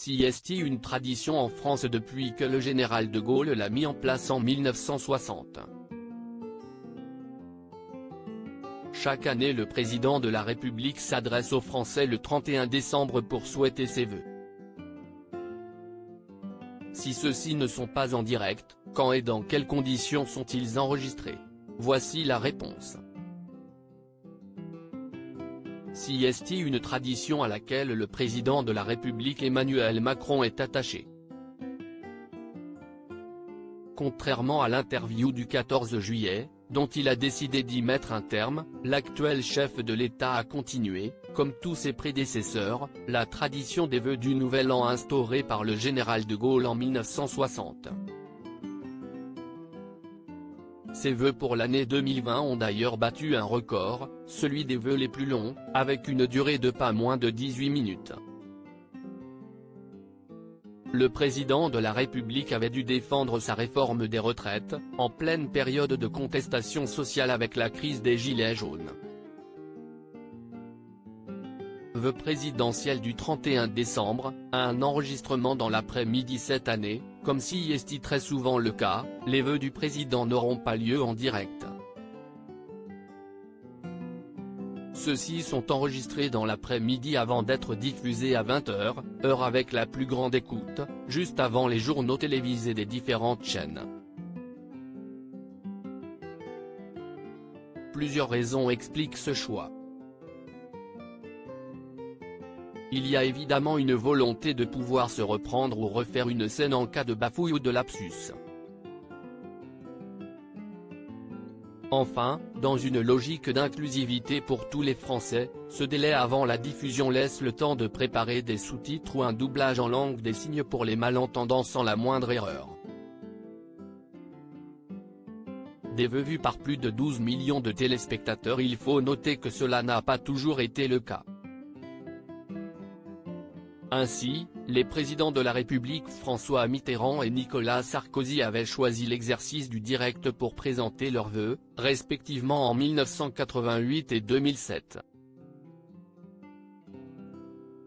Sieste une tradition en France depuis que le général de Gaulle l'a mis en place en 1960. Chaque année le président de la République s'adresse aux Français le 31 décembre pour souhaiter ses vœux. Si ceux-ci ne sont pas en direct, quand et dans quelles conditions sont-ils enregistrés? Voici la réponse. Sieste une tradition à laquelle le président de la République Emmanuel Macron est attaché. Contrairement à l'interview du 14 juillet, dont il a décidé d'y mettre un terme, l'actuel chef de l'État a continué, comme tous ses prédécesseurs, la tradition des vœux du Nouvel An instaurée par le général de Gaulle en 1960. Ces vœux pour l'année 2020 ont d'ailleurs battu un record, celui des vœux les plus longs, avec une durée de pas moins de 18 minutes. Le président de la République avait dû défendre sa réforme des retraites, en pleine période de contestation sociale avec la crise des Gilets jaunes. Vœux présidentiel du 31 décembre, un enregistrement dans l'après-midi cette année, comme si est très souvent le cas, les vœux du président n'auront pas lieu en direct. Ceux-ci sont enregistrés dans l'après-midi avant d'être diffusés à 20h, heure avec la plus grande écoute, juste avant les journaux télévisés des différentes chaînes. Plusieurs raisons expliquent ce choix. Il y a évidemment une volonté de pouvoir se reprendre ou refaire une scène en cas de bafouille ou de lapsus. Enfin, dans une logique d'inclusivité pour tous les Français, ce délai avant la diffusion laisse le temps de préparer des sous-titres ou un doublage en langue des signes pour les malentendants sans la moindre erreur. Des vœux vus par plus de 12 millions de téléspectateurs. Il faut noter que cela n'a pas toujours été le cas. Ainsi, les présidents de la République François Mitterrand et Nicolas Sarkozy avaient choisi l'exercice du direct pour présenter leurs vœux, respectivement en 1988 et 2007.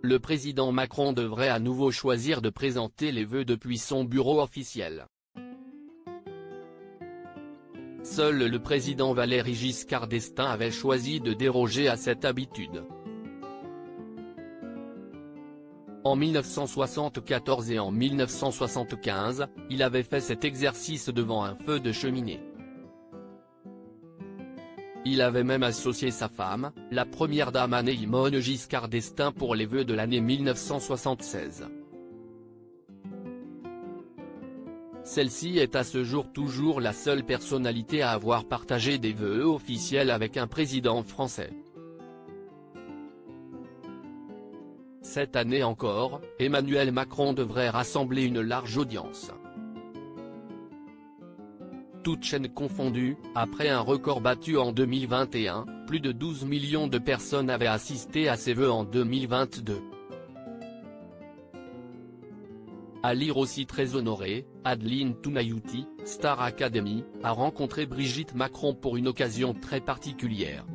Le président Macron devrait à nouveau choisir de présenter les vœux depuis son bureau officiel. Seul le président Valéry Giscard d'Estaing avait choisi de déroger à cette habitude. En 1974 et en 1975, il avait fait cet exercice devant un feu de cheminée. Il avait même associé sa femme, la première dame Anne-Yvonne Giscard d'Estaing pour les vœux de l'année 1976. Celle-ci est à ce jour toujours la seule personnalité à avoir partagé des vœux officiels avec un président français. Cette année encore, Emmanuel Macron devrait rassembler une large audience. Toutes chaînes confondues, après un record battu en 2021, plus de 12 millions de personnes avaient assisté à ses vœux en 2022. À lire aussi très honorée, Adeline Tounayouti, Star Academy, a rencontré Brigitte Macron pour une occasion très particulière.